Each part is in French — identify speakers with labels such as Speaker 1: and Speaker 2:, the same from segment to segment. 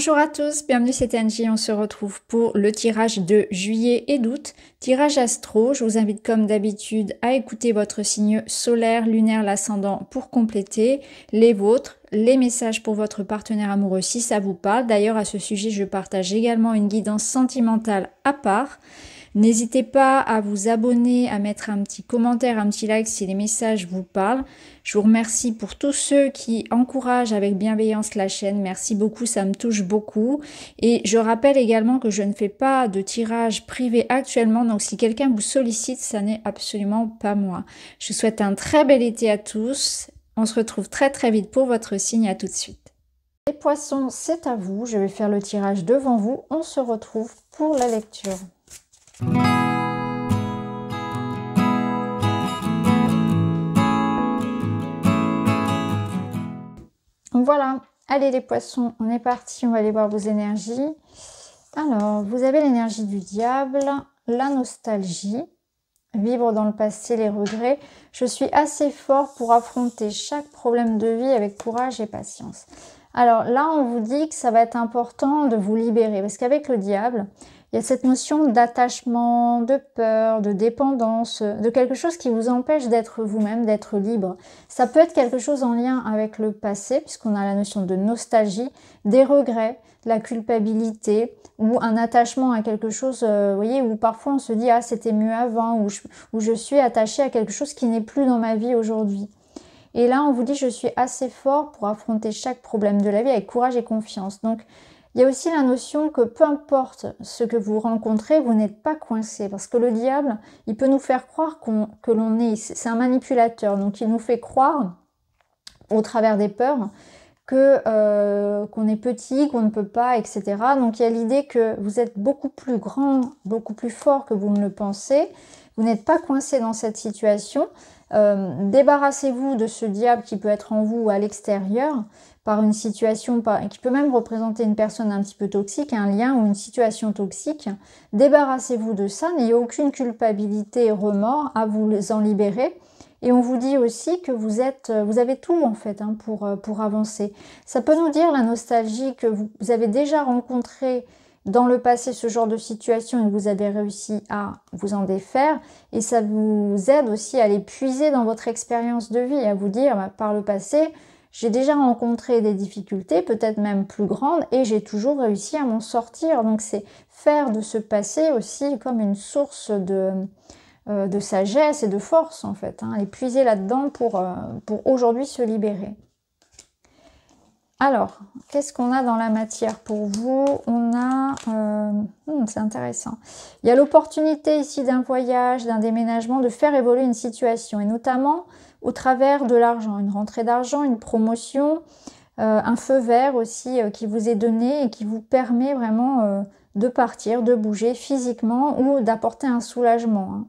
Speaker 1: Bonjour à tous, bienvenue c'est Angie, on se retrouve pour le tirage de juillet et d'août, tirage astro. Je vous invite comme d'habitude à écouter votre signe solaire, lunaire, l'ascendant pour compléter les vôtres, les messages pour votre partenaire amoureux si ça vous parle. D'ailleurs à ce sujet je partage également une guidance sentimentale à part. N'hésitez pas à vous abonner, à mettre un petit commentaire, un petit like si les messages vous parlent. Je vous remercie pour tous ceux qui encouragent avec bienveillance la chaîne. Merci beaucoup, ça me touche beaucoup. Et je rappelle également que je ne fais pas de tirage privé actuellement. Donc si quelqu'un vous sollicite, ça n'est absolument pas moi. Je vous souhaite un très bel été à tous. On se retrouve très très vite pour votre signe. À tout de suite. Les poissons, c'est à vous. Je vais faire le tirage devant vous. On se retrouve pour la lecture. Voilà, allez les poissons, on est parti, on va aller voir vos énergies. Alors, vous avez l'énergie du diable, la nostalgie, vivre dans le passé, les regrets. Je suis assez fort pour affronter chaque problème de vie avec courage et patience. Alors là, on vous dit que ça va être important de vous libérer, parce qu'avec le diable, il y a cette notion d'attachement, de peur, de dépendance, de quelque chose qui vous empêche d'être vous-même, d'être libre. Ça peut être quelque chose en lien avec le passé, puisqu'on a la notion de nostalgie, des regrets, la culpabilité, ou un attachement à quelque chose, vous voyez, où parfois on se dit « Ah, c'était mieux avant », ou je suis attachée à quelque chose qui n'est plus dans ma vie aujourd'hui. Et là, on vous dit « Je suis assez fort pour affronter chaque problème de la vie avec courage et confiance ». Donc, il y a aussi la notion que peu importe ce que vous rencontrez, vous n'êtes pas coincé. Parce que le diable, il peut nous faire croire que l'on est... C'est un manipulateur. Donc il nous fait croire, au travers des peurs, qu'on est petit, qu'on ne peut pas, etc. Donc il y a l'idée que vous êtes beaucoup plus grand, beaucoup plus fort que vous ne le pensez. Vous n'êtes pas coincé dans cette situation. Débarrassez-vous de ce diable qui peut être en vous ou à l'extérieur, par une situation qui peut même représenter une personne un petit peu toxique, un lien ou une situation toxique. Débarrassez-vous de ça, n'ayez aucune culpabilité et remords à vous en libérer. Et on vous dit aussi que vous avez tout en fait hein, pour avancer. Ça peut nous dire la nostalgie que vous avez déjà rencontré dans le passé ce genre de situation et que vous avez réussi à vous en défaire. Et ça vous aide aussi à les puiser dans votre expérience de vie, à vous dire bah, par le passé, j'ai déjà rencontré des difficultés, peut-être même plus grandes, et j'ai toujours réussi à m'en sortir. Donc c'est faire de ce passé aussi comme une source de sagesse et de force en fait. Hein, et puiser là-dedans pour aujourd'hui se libérer. Alors, qu'est-ce qu'on a dans la matière pour vous? On a... c'est intéressant. Il y a l'opportunité ici d'un voyage, d'un déménagement, de faire évoluer une situation, et notamment au travers de l'argent, une rentrée d'argent, une promotion, un feu vert aussi qui vous est donné et qui vous permet vraiment de partir, de bouger physiquement ou d'apporter un soulagement. Hein.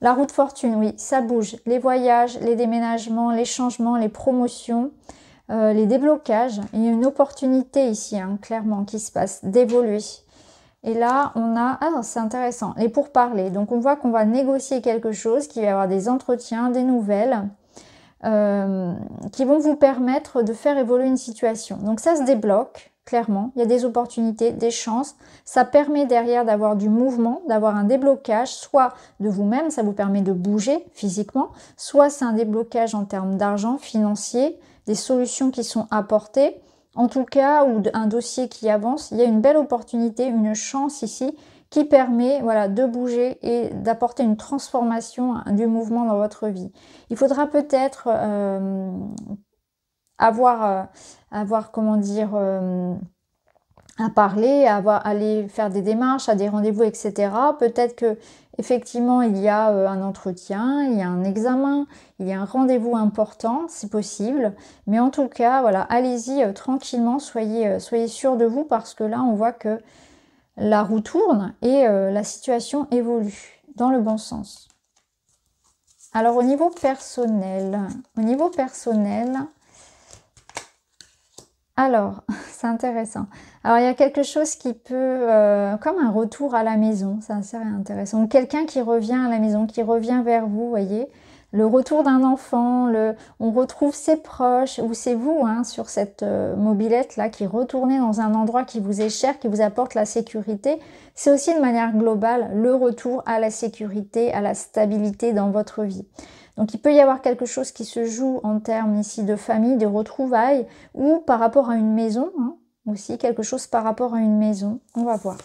Speaker 1: La roue de fortune, oui, ça bouge. Les voyages, les déménagements, les changements, les promotions, les déblocages. Il y a une opportunité ici, hein, clairement, qui se passe, d'évoluer. Et là, on a... Ah, c'est intéressant. Les pourparlers. Donc, on voit qu'on va négocier quelque chose, qu'il va y avoir des entretiens, des nouvelles, qui vont vous permettre de faire évoluer une situation. Donc, ça se débloque, clairement. Il y a des opportunités, des chances. Ça permet derrière d'avoir du mouvement, d'avoir un déblocage, soit de vous-même, ça vous permet de bouger physiquement, soit c'est un déblocage en termes d'argent, financier, des solutions qui sont apportées. En tout cas, ou un dossier qui avance, il y a une belle opportunité, une chance ici qui permet voilà, de bouger et d'apporter une transformation, du mouvement dans votre vie. Il faudra peut-être avoir, comment dire, à parler, aller faire des démarches, à des rendez-vous, etc. Peut-être que effectivement il y a un entretien, il y a un examen, il y a un rendez-vous important, c'est possible. Mais en tout cas, voilà, allez-y tranquillement, soyez sûr de vous parce que là, on voit que la roue tourne et la situation évolue dans le bon sens. Alors au niveau personnel, alors, c'est intéressant. Alors, il y a quelque chose qui peut... comme un retour à la maison, c'est assez intéressant. Ou quelqu'un qui revient à la maison, qui revient vers vous, voyez. le retour d'un enfant, on retrouve ses proches, ou c'est vous hein, sur cette mobilette là qui retournez dans un endroit qui vous est cher, qui vous apporte la sécurité. C'est aussi de manière globale le retour à la sécurité, à la stabilité dans votre vie. Donc il peut y avoir quelque chose qui se joue en termes ici de famille, de retrouvailles, ou par rapport à une maison, hein, aussi quelque chose par rapport à une maison. On va voir.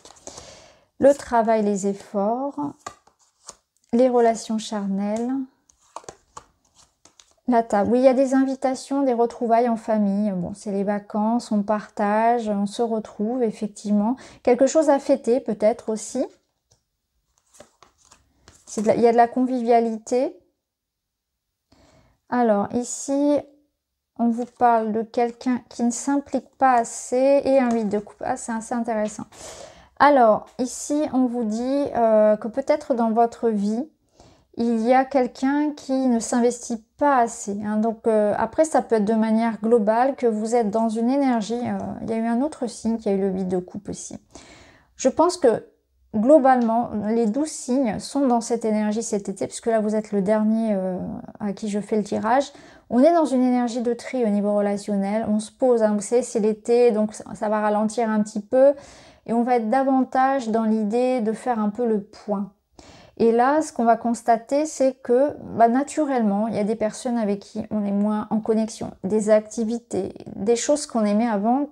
Speaker 1: Le travail, les efforts, les relations charnelles, la table. Oui, il y a des invitations, des retrouvailles en famille. Bon, c'est les vacances, on partage, on se retrouve, effectivement. Quelque chose à fêter, peut-être aussi. Il y a de la convivialité. Alors, ici, on vous parle de quelqu'un qui ne s'implique pas assez et un 8 de coupe. Ah, c'est assez intéressant. Alors, ici, on vous dit que peut-être dans votre vie, il y a quelqu'un qui ne s'investit pas assez. Hein. Donc, après, ça peut être de manière globale que vous êtes dans une énergie. Il y a eu un autre signe qui a eu le 8 de coupe aussi. Je pense que globalement, les 12 signes sont dans cette énergie cet été, puisque là, vous êtes le dernier à qui je fais le tirage. On est dans une énergie de tri au niveau relationnel. On se pose, hein, vous savez, c'est l'été, donc ça va ralentir un petit peu. Et on va être davantage dans l'idée de faire un peu le point. Et là, ce qu'on va constater, c'est que naturellement, il y a des personnes avec qui on est moins en connexion, des activités, des choses qu'on aimait avant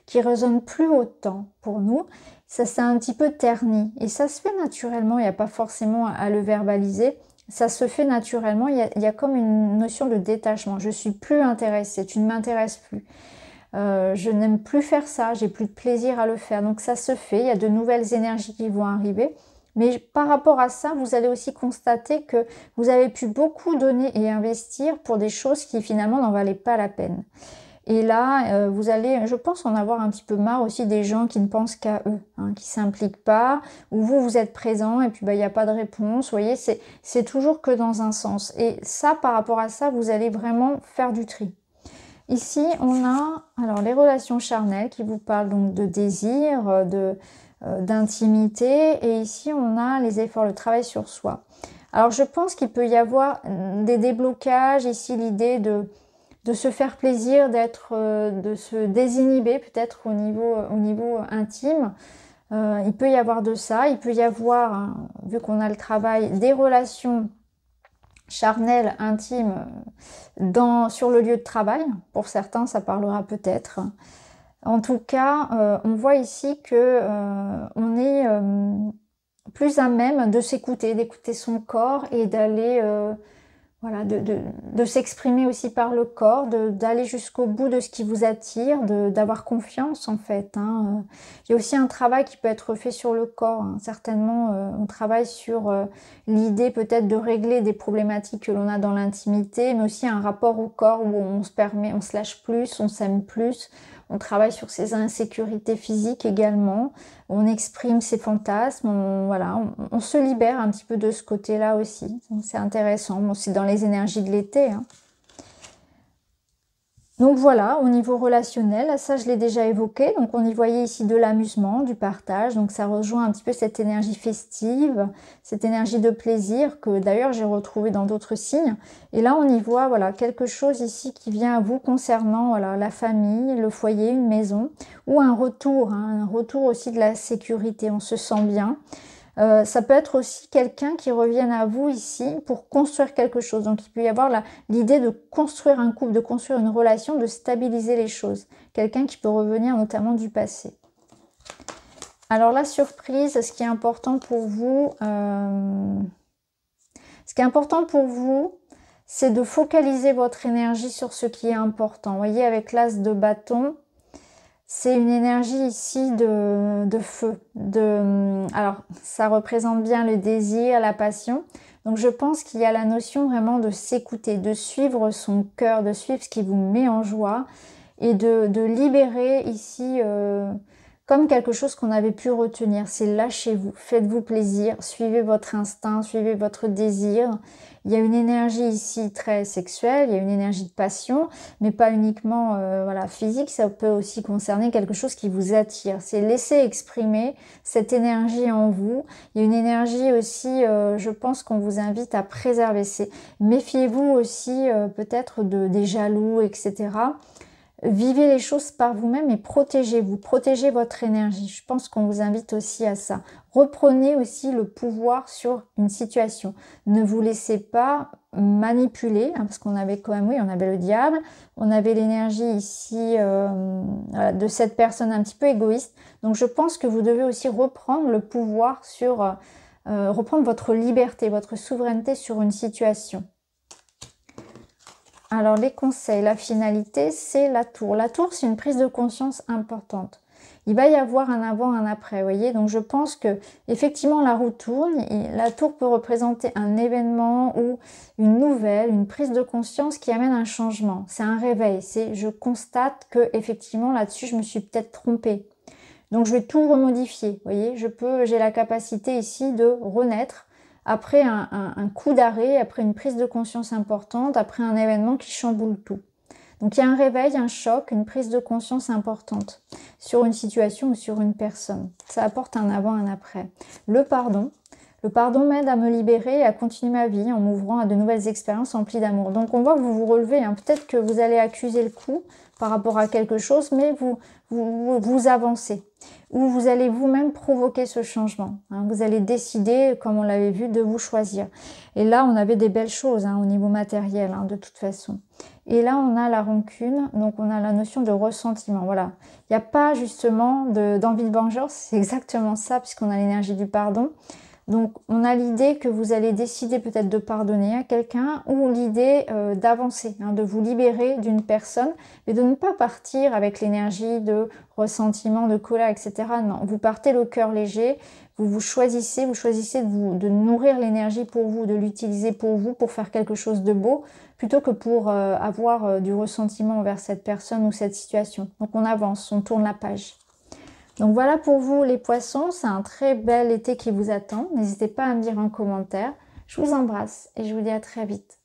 Speaker 1: qui résonnent plus autant pour nous. Ça s'est un petit peu terni et ça se fait naturellement, il n'y a pas forcément à le verbaliser. Ça se fait naturellement, il y a comme une notion de détachement. Je suis plus intéressée, tu ne m'intéresses plus. Je n'aime plus faire ça, j'ai plus de plaisir à le faire. Donc ça se fait, il y a de nouvelles énergies qui vont arriver. Mais par rapport à ça, vous allez aussi constater que vous avez pu beaucoup donner et investir pour des choses qui finalement n'en valaient pas la peine. Et là, vous allez, je pense, en avoir un petit peu marre aussi des gens qui ne pensent qu'à eux, hein, qui ne s'impliquent pas, où vous êtes présent et puis il n'y a pas de réponse. Vous voyez, c'est toujours que dans un sens. Et ça, par rapport à ça, vous allez vraiment faire du tri. Ici, on a alors les relations charnelles qui vous parlent donc de désir, d'intimité. Et ici, on a les efforts, le travail sur soi. Alors, je pense qu'il peut y avoir des déblocages. Ici, l'idée de se faire plaisir, de se désinhiber peut-être au niveau intime. Il peut y avoir de ça. Il peut y avoir, hein, vu qu'on a le travail, des relations charnel, intime, sur le lieu de travail. Pour certains, ça parlera peut-être. En tout cas, on voit ici que on est plus à même de s'écouter, d'écouter son corps et d'aller, voilà, de s'exprimer aussi par le corps, d'aller jusqu'au bout de ce qui vous attire, d'avoir confiance en fait. Hein. Il y a aussi un travail qui peut être fait sur le corps. Hein. Certainement, on travaille sur l'idée peut-être de régler des problématiques que l'on a dans l'intimité, mais aussi un rapport au corps où on se lâche plus, on s'aime plus. On travaille sur ses insécurités physiques également. On exprime ses fantasmes. On se libère un petit peu de ce côté-là aussi. C'est intéressant. Bon, c'est dans les énergies de l'été. Hein. Donc voilà, au niveau relationnel, ça je l'ai déjà évoqué. Donc on y voyait ici de l'amusement, du partage. Donc ça rejoint un petit peu cette énergie festive, cette énergie de plaisir que d'ailleurs j'ai retrouvée dans d'autres signes. Et là on y voit voilà, quelque chose ici qui vient à vous concernant voilà, la famille, le foyer, une maison ou un retour aussi de la sécurité. On se sent bien. Ça peut être aussi quelqu'un qui revienne à vous ici pour construire quelque chose. Donc il peut y avoir l'idée de construire un couple, de construire une relation, de stabiliser les choses. Quelqu'un qui peut revenir notamment du passé. Alors la surprise, ce qui est important pour vous, c'est de focaliser votre énergie sur ce qui est important. Vous voyez, avec l'as de bâton, c'est une énergie ici de feu. Alors, ça représente bien le désir, la passion. Donc, je pense qu'il y a la notion vraiment de s'écouter, de suivre son cœur, de suivre ce qui vous met en joie et de libérer ici comme quelque chose qu'on avait pu retenir. C'est lâchez-vous, faites-vous plaisir, suivez votre instinct, suivez votre désir. Il y a une énergie ici très sexuelle, il y a une énergie de passion, mais pas uniquement voilà, physique, ça peut aussi concerner quelque chose qui vous attire. C'est laisser exprimer cette énergie en vous. Il y a une énergie aussi, je pense qu'on vous invite à préserver. Méfiez-vous aussi peut-être des jaloux, etc. Vivez les choses par vous-même et protégez-vous, protégez votre énergie. Je pense qu'on vous invite aussi à ça. Reprenez aussi le pouvoir sur une situation. Ne vous laissez pas manipuler, hein, parce qu'on avait quand même, oui, on avait le diable, on avait l'énergie ici de cette personne un petit peu égoïste. Donc je pense que vous devez aussi reprendre le pouvoir sur, reprendre votre liberté, votre souveraineté sur une situation. Alors les conseils, la finalité, c'est la tour. La tour, c'est une prise de conscience importante. Il va y avoir un avant, un après, vous voyez. Donc je pense que effectivement la roue tourne. Et la tour peut représenter un événement ou une nouvelle, une prise de conscience qui amène un changement. C'est un réveil. C'est je constate que effectivement là-dessus je me suis peut-être trompée. Donc je vais tout remodifier. Vous voyez, j'ai la capacité ici de renaître. Après un coup d'arrêt, après une prise de conscience importante, après un événement qui chamboule tout. Donc il y a un réveil, un choc, une prise de conscience importante sur une situation ou sur une personne. Ça apporte un avant, un après. Le pardon m'aide à me libérer et à continuer ma vie en m'ouvrant à de nouvelles expériences emplies d'amour. Donc on voit que vous vous relevez. Hein. Peut-être que vous allez accuser le coup par rapport à quelque chose, mais vous avancez. Ou vous allez vous-même provoquer ce changement. Hein. Vous allez décider, comme on l'avait vu, de vous choisir. Et là, on avait des belles choses au niveau matériel, de toute façon. Et là, on a la rancune, donc on a la notion de ressentiment. Voilà. Il n'y a pas justement d'envie de vengeance, c'est exactement ça, puisqu'on a l'énergie du pardon. Donc, on a l'idée que vous allez décider peut-être de pardonner à quelqu'un ou l'idée d'avancer, de vous libérer d'une personne, mais de ne pas partir avec l'énergie de ressentiment, de colère, etc. Non, vous partez le cœur léger, vous choisissez de nourrir l'énergie pour vous, de l'utiliser pour vous, pour faire quelque chose de beau, plutôt que pour avoir du ressentiment envers cette personne ou cette situation. Donc, on avance, on tourne la page. Donc voilà pour vous les poissons, c'est un très bel été qui vous attend. N'hésitez pas à me dire en commentaire. Je vous embrasse et je vous dis à très vite.